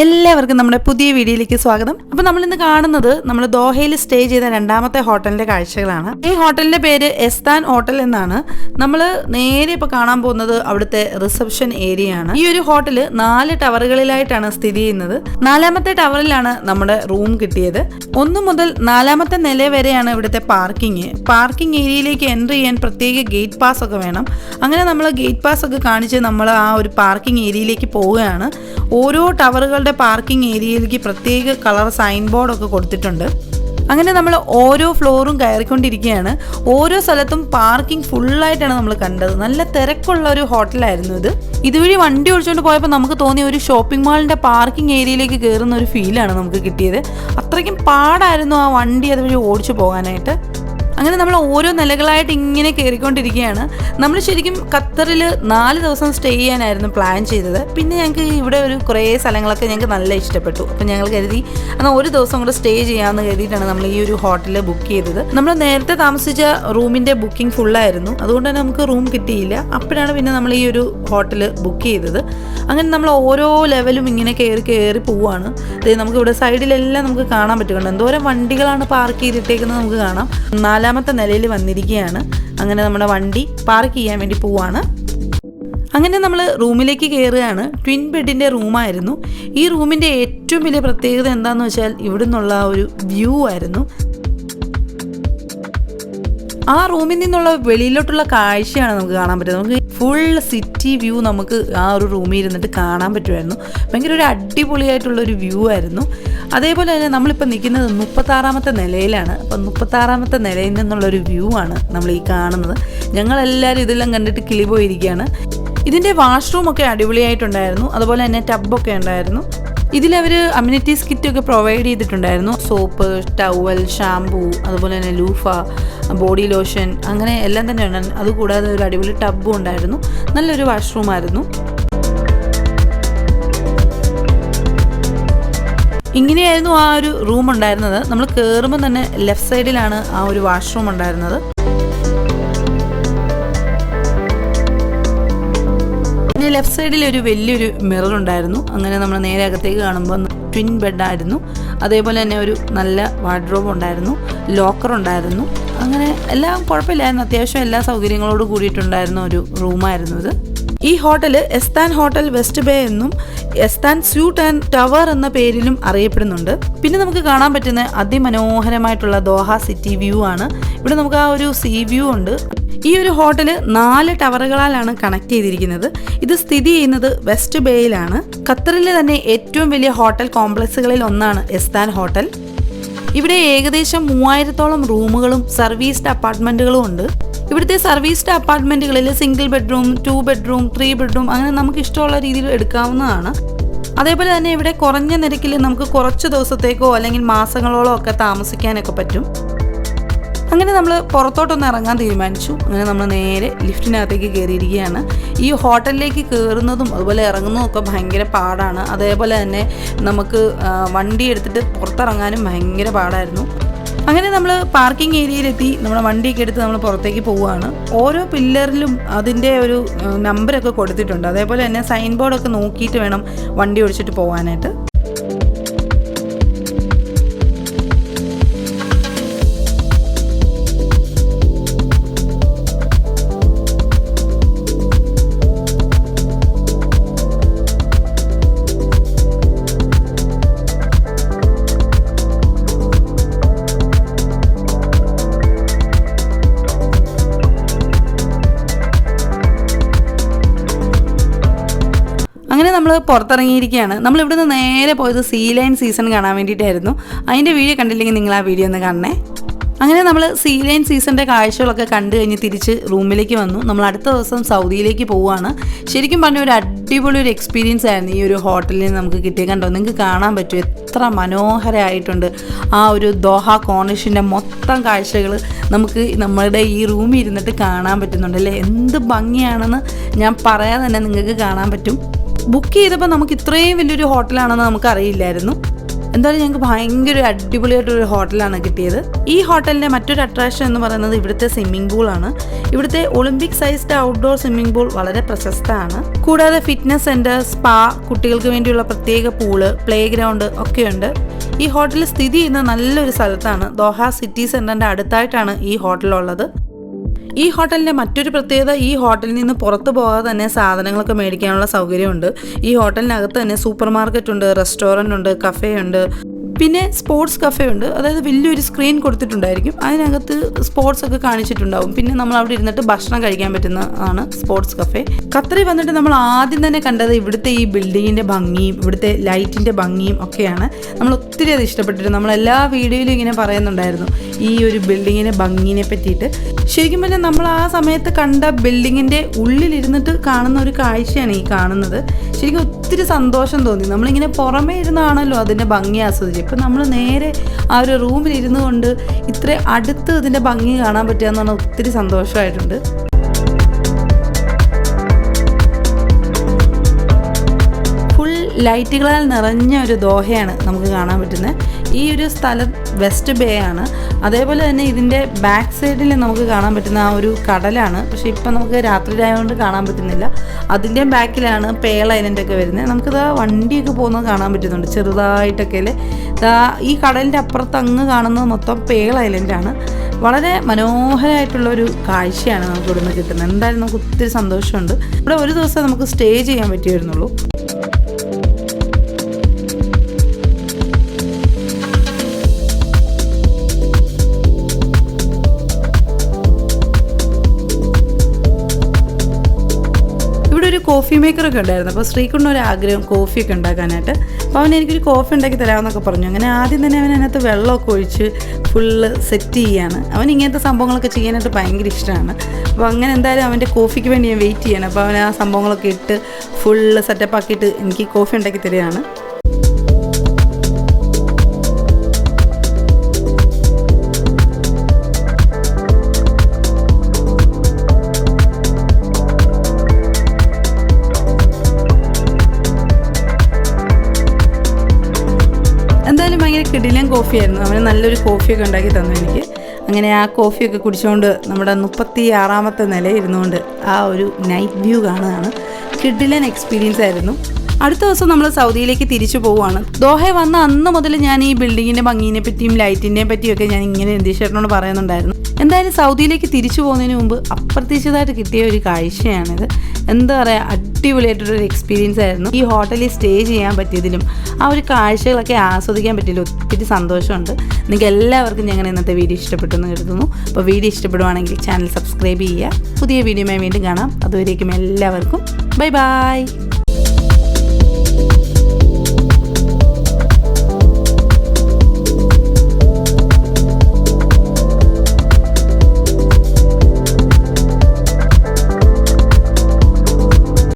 എല്ലാവർക്കും നമ്മുടെ പുതിയ വീഡിയോയിലേക്ക് സ്വാഗതം. അപ്പോൾ നമ്മൾ ഇന്ന് കാണുന്നത് നമ്മൾ ദോഹയിൽ സ്റ്റേ ചെയ്ത രണ്ടാമത്തെ ഹോട്ടലിന്റെ കാഴ്ചകളാണ്. ഈ ഹോട്ടലിന്റെ പേര് എസ്താൻ ഹോട്ടൽ എന്നാണ്. നമ്മൾ നേരെ ഇപ്പോൾ കാണാൻ പോകുന്നത് അവിടുത്തെ റിസപ്ഷൻ ഏരിയ ആണ്. ഈ ഒരു ഹോട്ടൽ 4 ടവറുകളിലായിട്ടാണ് സ്ഥിതി ചെയ്യുന്നത്. 4ാമത്തെ ടവറിലാണ് നമ്മുടെ റൂം കിട്ടിയത്. 1 മുതൽ 4ാമത്തെ നില വരെയാണ് ഇവിടുത്തെ പാർക്കിംഗ് ഏരിയയിലേക്ക് എൻട്രി ചെയ്യാൻ പ്രത്യേക ഗേറ്റ് പാസ് ഒക്കെ വേണം. അങ്ങനെ നമ്മൾ ഗേറ്റ് പാസ് ഒക്കെ കാണിച്ച് നമ്മൾ ആ ഒരു പാർക്കിംഗ് ഏരിയയിലേക്ക് പോവുകയാണ്. ഓരോ ടവറുകളുടെ പാർക്കിംഗ് ഏരിയയിലേക്ക് പ്രത്യേക കളർ സൈൻ ബോർഡൊക്കെ കൊടുത്തിട്ടുണ്ട്. അങ്ങനെ നമ്മൾ ഓരോ ഫ്ലോറും കയറിക്കൊണ്ടിരിക്കുകയാണ്. ഓരോ സ്ഥലത്തും പാർക്കിംഗ് ഫുള്ളായിട്ടാണ് നമ്മൾ കണ്ടത്. നല്ല തിരക്കുള്ള ഒരു ഹോട്ടലായിരുന്നു ഇത്. ഇതുവഴി വണ്ടി ഓടിച്ചുകൊണ്ട് പോയപ്പോൾ നമുക്ക് തോന്നിയ ഒരു ഷോപ്പിംഗ് മാളിൻ്റെ പാർക്കിംഗ് ഏരിയയിലേക്ക് കയറുന്ന ഒരു ഫീലാണ് നമുക്ക് കിട്ടിയത്. അത്രയ്ക്കും പാടായിരുന്നു ആ വണ്ടി അതുവഴി ഓടിച്ചു പോകാനായിട്ട്. അങ്ങനെ നമ്മൾ ഓരോ നിലകളായിട്ട് ഇങ്ങനെ കയറിക്കൊണ്ടിരിക്കുകയാണ്. നമ്മൾ ശരിക്കും ഖത്തറിൽ 4 ദിവസം സ്റ്റേ ചെയ്യാനായിരുന്നു പ്ലാൻ ചെയ്തത്. പിന്നെ ഞങ്ങൾക്ക് ഇവിടെ കുറേ സ്ഥലങ്ങളൊക്കെ ഞങ്ങൾക്ക് നല്ല ഇഷ്ടപ്പെട്ടു. അപ്പം ഞങ്ങൾ കരുതി എന്നാൽ ഒരു ദിവസം കൂടെ സ്റ്റേ ചെയ്യാമെന്ന് കരുതിയിട്ടാണ് നമ്മൾ ഈ ഒരു ഹോട്ടലിൽ ബുക്ക് ചെയ്തത്. നമ്മൾ നേരത്തെ താമസിച്ച റൂമിൻ്റെ ബുക്കിംഗ് ഫുള്ളായിരുന്നു. അതുകൊണ്ട് തന്നെ നമുക്ക് റൂം കിട്ടിയില്ല. അപ്പോഴാണ് പിന്നെ നമ്മൾ ഈ ഒരു ഹോട്ടൽ ബുക്ക് ചെയ്തത്. അങ്ങനെ നമ്മൾ ഓരോ ലെവലും ഇങ്ങനെ കയറി പോവുകയാണ്. നമുക്ക് ഇവിടെ സൈഡിലെല്ലാം നമുക്ക് കാണാൻ പറ്റുന്നുണ്ട്. എന്തോരം വണ്ടികളാണ് പാർക്ക് ചെയ്തിട്ടേക്കുന്നത് നമുക്ക് കാണാം. 4ാമത്തെ നിലയിൽ വന്നിരിക്കുകയാണ്. അങ്ങനെ നമ്മുടെ വണ്ടി പാർക്ക് ചെയ്യാൻ വേണ്ടി പോവാണ്. അങ്ങനെ നമ്മൾ റൂമിലേക്ക് കയറുകയാണ്. ട്വിൻ ബെഡിൻ്റെ റൂമായിരുന്നു. ഈ റൂമിൻ്റെ ഏറ്റവും വലിയ പ്രത്യേകത എന്താണെന്ന് വെച്ചാൽ ഇവിടെ നിന്നുള്ള ഒരു വ്യൂ ആയിരുന്നു. ആ റൂമിൽ നിന്നുള്ള വെളിയിലോട്ടുള്ള കാഴ്ചയാണ് നമുക്ക് കാണാൻ പറ്റുന്നത്. നമുക്ക് ഫുൾ സിറ്റി വ്യൂ നമുക്ക് ആ ഒരു റൂമിൽ ഇരുന്നിട്ട് കാണാൻ പറ്റുമായിരുന്നു. ഭയങ്കര ഒരു അടിപൊളിയായിട്ടുള്ളൊരു വ്യൂ ആയിരുന്നു. അതേപോലെ തന്നെ നമ്മളിപ്പോൾ നിൽക്കുന്നത് 36ാമത്തെ നിലയിലാണ്. അപ്പം 36ാമത്തെ നിലയിൽ നിന്നുള്ളൊരു വ്യൂ ആണ് നമ്മൾ ഈ കാണുന്നത്. ഞങ്ങളെല്ലാവരും ഇതെല്ലാം കണ്ടിട്ട് കിളി പോയിരിക്കുകയാണ്. ഇതിൻ്റെ വാഷ്റൂമൊക്കെ അടിപൊളിയായിട്ടുണ്ടായിരുന്നു. അതുപോലെ തന്നെ ടബൊക്കെ ഉണ്ടായിരുന്നു. ഇതിലവർ അമ്യൂണിറ്റീസ് കിറ്റൊക്കെ പ്രൊവൈഡ് ചെയ്തിട്ടുണ്ടായിരുന്നു. സോപ്പ്, ടവൽ, ഷാംപൂ, അതുപോലെ തന്നെ ലൂഫ, ബോഡി ലോഷൻ, അങ്ങനെ എല്ലാം തന്നെ ഉണ്ട്. അതുകൂടാതെ ഒരു അടിപൊളി ടബും ഉണ്ടായിരുന്നു. നല്ലൊരു വാഷ്റൂമായിരുന്നു. ഇങ്ങനെയായിരുന്നു ആ ഒരു റൂം ഉണ്ടായിരുന്നത്. നമ്മൾ കയറുമ്പോൾ തന്നെ ലെഫ്റ്റ് സൈഡിലാണ് ആ ഒരു വാഷ്റൂം ഉണ്ടായിരുന്നത്. പിന്നെ ലെഫ്റ്റ് സൈഡിൽ ഒരു വലിയൊരു മിറർ ഉണ്ടായിരുന്നു. അങ്ങനെ നമ്മൾ നേരെ അകത്തേക്ക് കാണുമ്പോൾ ട്വിൻ ബെഡായിരുന്നു. അതേപോലെ തന്നെ ഒരു നല്ല വാർഡ്രോബ് ഉണ്ടായിരുന്നു, ലോക്കർ ഉണ്ടായിരുന്നു. അങ്ങനെ എല്ലാം കുഴപ്പമില്ലായിരുന്നു. അത്യാവശ്യം എല്ലാ സൗകര്യങ്ങളോടും കൂടിയിട്ടുണ്ടായിരുന്ന ഒരു റൂമായിരുന്നു ഇത്. ഈ ഹോട്ടൽ എസ്താൻ ഹോട്ടൽ വെസ്റ്റ് ബേ എന്നും എസ്താൻ സ്യൂട്ട് ആൻഡ് ടവർ എന്ന പേരിലും അറിയപ്പെടുന്നുണ്ട്. പിന്നെ നമുക്ക് കാണാൻ പറ്റുന്ന അതിമനോഹരമായിട്ടുള്ള ദോഹ സിറ്റി വ്യൂ ആണ്. ഇവിടെ നമുക്ക് ആ ഒരു സീ വ്യൂ ഉണ്ട്. ഈ ഒരു ഹോട്ടൽ 4 ടവറുകളാലാണ് കണക്ട് ചെയ്തിരിക്കുന്നത്. ഇത് സ്ഥിതി ചെയ്യുന്നത് വെസ്റ്റ് ബേയിലാണ്. ഖത്തറിലെ തന്നെ ഏറ്റവും വലിയ ഹോട്ടൽ കോംപ്ലക്സുകളിൽ ഒന്നാണ് എസ്താൻ ഹോട്ടൽ. ഇവിടെ ഏകദേശം 3000ഓളം റൂമുകളും സർവീസ്ഡ് അപ്പാർട്ട്മെന്റുകളും ഉണ്ട്. ഇവിടുത്തെ സർവീസ്ഡ് അപ്പാർട്ട്മെന്റുകളിൽ സിംഗിൾ ബെഡ്റൂം, 2 ബെഡ്റൂം, 3 ബെഡ്റൂം അങ്ങനെ നമുക്ക് ഇഷ്ടമുള്ള രീതിയിൽ എടുക്കാവുന്നതാണ്. അതേപോലെ തന്നെ ഇവിടെ കുറഞ്ഞ നിരക്കിൽ നമുക്ക് കുറച്ച് ദിവസത്തേക്കോ അല്ലെങ്കിൽ മാസങ്ങളോളോ ഒക്കെ താമസിക്കാനൊക്കെ പറ്റും. അങ്ങനെ നമ്മൾ പുറത്തോട്ടൊന്ന് ഇറങ്ങാൻ തീരുമാനിച്ചു. അങ്ങനെ നമ്മൾ നേരെ ലിഫ്റ്റിനകത്തേക്ക് കയറിയിരിക്കുകയാണ്. ഈ ഹോട്ടലിലേക്ക് കയറുന്നതും അതുപോലെ ഇറങ്ങുന്നതും ഒക്കെ ഭയങ്കര പാടാണ്. അതേപോലെ തന്നെ നമുക്ക് വണ്ടി എടുത്തിട്ട് പുറത്തിറങ്ങാനും ഭയങ്കര പാടായിരുന്നു. അങ്ങനെ നമ്മൾ പാർക്കിംഗ് ഏരിയയിലെത്തി നമ്മുടെ വണ്ടിയൊക്കെ എടുത്ത് നമ്മൾ പുറത്തേക്ക് പോവുകയാണ്. ഓരോ പില്ലറിലും അതിൻ്റെ ഒരു നമ്പറൊക്കെ കൊടുത്തിട്ടുണ്ട്. അതേപോലെ തന്നെ സൈൻ ബോർഡൊക്കെ നോക്കിയിട്ട് വേണം വണ്ടി ഓടിച്ചിട്ട് പോകാനായിട്ട്. അങ്ങനെ നമ്മൾ പുറത്തിറങ്ങിയിരിക്കുകയാണ്. നമ്മളിവിടുന്ന് നേരെ പോയത് സീ ലൈൻ സീസൺ കാണാൻ വേണ്ടിയിട്ടായിരുന്നു. അതിൻ്റെ വീഡിയോ കണ്ടില്ലെങ്കിൽ നിങ്ങൾ ആ വീഡിയോ ഒന്ന് കാണണേ. അങ്ങനെ നമ്മൾ സീ ലൈൻ സീസണിൻ്റെ കാഴ്ചകളൊക്കെ കണ്ടു കഴിഞ്ഞ് തിരിച്ച് റൂമിലേക്ക് വന്നു. നമ്മൾ അടുത്ത ദിവസം സൗദിയിലേക്ക് പോവുകയാണ്. ശരിക്കും പറഞ്ഞ ഒരു അടിപൊളി ഒരു എക്സ്പീരിയൻസ് ആയിരുന്നു ഈ ഒരു ഹോട്ടലിൽ നിന്ന് നമുക്ക് കിട്ടിയത്. കണ്ടോ, നിങ്ങൾക്ക് കാണാൻ പറ്റും എത്ര മനോഹരമായിട്ടുണ്ട് ആ ഒരു ദോഹ കോർണിഷിൻ്റെ മൊത്തം കാഴ്ചകൾ നമുക്ക് നമ്മുടെ ഈ റൂമിൽ ഇരുന്നിട്ട് കാണാൻ പറ്റുന്നുണ്ട് അല്ലേ. എന്ത് ഭംഗിയാണെന്ന് ഞാൻ പറയാതെ തന്നെ നിങ്ങൾക്ക് കാണാൻ പറ്റും. ബുക്ക് ചെയ്തപ്പോൾ നമുക്ക് ഇത്രയും വലിയൊരു ഹോട്ടലാണെന്ന് നമുക്ക് അറിയില്ലായിരുന്നു. എന്തായാലും ഞങ്ങൾക്ക് ഭയങ്കര അടിപൊളിയായിട്ടൊരു ഹോട്ടലാണ് കിട്ടിയത്. ഈ ഹോട്ടലിൻ്റെ മറ്റൊരു അട്രാക്ഷൻ എന്ന് പറയുന്നത് ഇവിടുത്തെ സ്വിമ്മിംഗ് പൂളാണ്. ഇവിടുത്തെ Olympic sized outdoor swimming pool വളരെ പ്രശസ്തമാണ്. കൂടാതെ ഫിറ്റ്നസ് സെൻറ്റർ, സ്പാ, കുട്ടികൾക്ക് വേണ്ടിയുള്ള പ്രത്യേക പൂള്, പ്ലേ ഗ്രൗണ്ട് ഒക്കെയുണ്ട്. ഈ ഹോട്ടൽ സ്ഥിതി ചെയ്യുന്ന നല്ലൊരു സ്ഥലത്താണ്. ദോഹ സിറ്റി സെൻറ്ററിൻ്റെ അടുത്തായിട്ടാണ് ഈ ഹോട്ടലുള്ളത്. ഈ ഹോട്ടലിൻ്റെ മറ്റൊരു പ്രത്യേകത, ഈ ഹോട്ടലിൽ നിന്ന് പുറത്തു പോകാതെ തന്നെ സാധനങ്ങളൊക്കെ മേടിക്കാനുള്ള സൗകര്യമുണ്ട്. ഈ ഹോട്ടലിനകത്ത് തന്നെ സൂപ്പർ മാർക്കറ്റ് ഉണ്ട്, റെസ്റ്റോറൻ്റ് ഉണ്ട്, കഫേ ഉണ്ട്, പിന്നെ സ്പോർട്സ് കഫേ ഉണ്ട്. അതായത് വലിയൊരു സ്ക്രീൻ കൊടുത്തിട്ടുണ്ടായിരിക്കും, അതിനകത്ത് സ്പോർട്സ് ഒക്കെ കാണിച്ചിട്ടുണ്ടാവും. പിന്നെ നമ്മൾ അവിടെ ഇരുന്നിട്ട് ഭക്ഷണം കഴിക്കാൻ പറ്റുന്നതാണ് സ്പോർട്സ് കഫേ. ഖത്തറിൽ വന്നിട്ട് നമ്മൾ ആദ്യം തന്നെ കണ്ടത് ഇവിടുത്തെ ഈ ബിൽഡിങ്ങിൻ്റെ ഭംഗിയും ഇവിടുത്തെ ലൈറ്റിൻ്റെ ഭംഗിയും ഒക്കെയാണ്. നമ്മൾ ഒത്തിരി അത് ഇഷ്ടപ്പെട്ടിട്ട് നമ്മളെല്ലാ വീഡിയോയിലും ഇങ്ങനെ പറയുന്നുണ്ടായിരുന്നു ഈ ഒരു ബിൽഡിങ്ങിൻ്റെ ഭംഗിനെ പറ്റിയിട്ട്. ശരിക്കും പറഞ്ഞാൽ നമ്മൾ ആ സമയത്ത് കണ്ട ബിൽഡിങ്ങിൻ്റെ ഉള്ളിലിരുന്നിട്ട് കാണുന്ന ഒരു കാഴ്ചയാണ് ഈ കാണുന്നത്. ശരിക്കും ഒത്തിരി സന്തോഷം തോന്നി. നമ്മളിങ്ങനെ പുറമേ ഇരുന്നാണല്ലോ അതിൻ്റെ ഭംഗി ആസ്വദിച്ചത്. ഇപ്പം നമ്മൾ നേരെ ആ ഒരു റൂമിൽ ഇരുന്നു കൊണ്ട് ഇത്ര അടുത്ത് ഇതിൻ്റെ ഭംഗി കാണാൻ പറ്റുക എന്ന് പറഞ്ഞാൽ ഒത്തിരി സന്തോഷമായിട്ടുണ്ട്. ലൈറ്റുകളാൽ നിറഞ്ഞ ഒരു ദോഹയാണ് നമുക്ക് കാണാൻ പറ്റുന്നത്. ഈ ഒരു സ്ഥലം വെസ്റ്റ് ബേ ആണ്. അതേപോലെ തന്നെ ഇതിൻ്റെ ബാക്ക് സൈഡിൽ നമുക്ക് കാണാൻ പറ്റുന്ന ആ ഒരു കടലാണ്. പക്ഷേ ഇപ്പം നമുക്ക് രാത്രിയിലായതുകൊണ്ട് കാണാൻ പറ്റുന്നില്ല. അതിൻ്റെ ബാക്കിലാണ് പേൾ ഐലൻഡൊക്കെ വരുന്നത്. നമുക്കിതാ വണ്ടിയൊക്കെ പോകുന്നത് കാണാൻ പറ്റുന്നുണ്ട് ചെറുതായിട്ടൊക്കെ അല്ലേ. ഈ കടലിൻ്റെ അപ്പുറത്ത് അങ്ങ് കാണുന്നത് മൊത്തം പേൾ ഐലൻഡാണ്. വളരെ മനോഹരമായിട്ടുള്ളൊരു കാഴ്ചയാണ് നമുക്ക് ഇവിടുന്ന് കിട്ടുന്നത്. എന്തായാലും നമുക്ക് ഒത്തിരി സന്തോഷമുണ്ട്. ഇവിടെ ഒരു ദിവസം നമുക്ക് സ്റ്റേ ചെയ്യാൻ പറ്റിയിരുന്നുള്ളൂ. ഒരു കോഫി മേക്കറൊക്കെ ഉണ്ടായിരുന്നു. അപ്പോൾ ശ്രീകുണ്ണ ഒരു ആഗ്രഹം കോഫിയൊക്കെ ഉണ്ടാക്കാനായിട്ട്. അപ്പോൾ അവൻ എനിക്കൊരു കോഫി ഉണ്ടാക്കി തരാമെന്നൊക്കെ പറഞ്ഞു. അങ്ങനെ ആദ്യം തന്നെ അവൻ അതിനകത്ത് വെള്ളമൊക്കെ ഒഴിച്ച് ഫുള്ള് സെറ്റ് ചെയ്യാണ്. അവൻ ഇങ്ങനത്തെ സംഭവങ്ങളൊക്കെ ചെയ്യാനായിട്ട് ഭയങ്കര ഇഷ്ടമാണ്. അപ്പോൾ അങ്ങനെ എന്തായാലും അവൻ്റെ കോഫിക്ക് വേണ്ടി ഞാൻ വെയിറ്റ് ചെയ്യണം. അപ്പോൾ അവൻ ആ സംഭവങ്ങളൊക്കെ ഇട്ട് ഫുള്ള് സെറ്റപ്പ് ആക്കിയിട്ട് എനിക്ക് കോഫി ഉണ്ടാക്കി തരികയാണ്. എന്തായാലും ഭയങ്കര കിടിലൻ കോഫിയായിരുന്നു. അവന് നല്ലൊരു കോഫിയൊക്കെ ഉണ്ടാക്കി തന്നു എനിക്ക്. അങ്ങനെ ആ കോഫിയൊക്കെ കുടിച്ചുകൊണ്ട് നമ്മുടെ 36ാമത്തെ നിലയിൽ ഇരുന്നുകൊണ്ട് ആ ഒരു നൈറ്റ് വ്യൂ കാണുകയാണ്. കിടിലൻ എക്സ്പീരിയൻസ് ആയിരുന്നു. അടുത്ത ദിവസം നമ്മൾ സൗദിയിലേക്ക് തിരിച്ചു പോവുകയാണ്. ദോഹ വന്ന അന്ന് മുതൽ ഞാൻ ഈ ബിൽഡിങ്ങിൻ്റെ ഭംഗിനെ പറ്റിയും ലൈറ്റിനെ പറ്റിയൊക്കെ ഞാൻ ഇങ്ങനെ രതീഷേട്ടനോട് പറയുന്നുണ്ടായിരുന്നു. എന്തായാലും സൗദിയിലേക്ക് തിരിച്ചു പോകുന്നതിന് മുമ്പ് അപ്രതീക്ഷിതമായിട്ട് കിട്ടിയ ഒരു കാഴ്ചയാണിത്. എന്താ പറയുക, അടിപൊളിയായിട്ടൊരു എക്സ്പീരിയൻസ് ആയിരുന്നു. ഈ ഹോട്ടലിൽ സ്റ്റേ ചെയ്യാൻ പറ്റിയതിലും ആ ഒരു കാഴ്ചകളൊക്കെ ആസ്വദിക്കാൻ പറ്റിയതിലും ഒത്തിരി സന്തോഷമുണ്ട്. നിങ്ങൾക്ക് എല്ലാവർക്കും ഞങ്ങൾ ഇന്നത്തെ വീഡിയോ ഇഷ്ടപ്പെട്ടെന്ന് കരുതുന്നു. അപ്പോൾ വീഡിയോ ഇഷ്ടപ്പെടുവാണെങ്കിൽ ചാനൽ സബ്സ്ക്രൈബ് ചെയ്യുക. പുതിയ വീഡിയോയുമായി വീണ്ടും കാണാം. അതുവരേക്കും എല്ലാവർക്കും ബൈ ബൈ.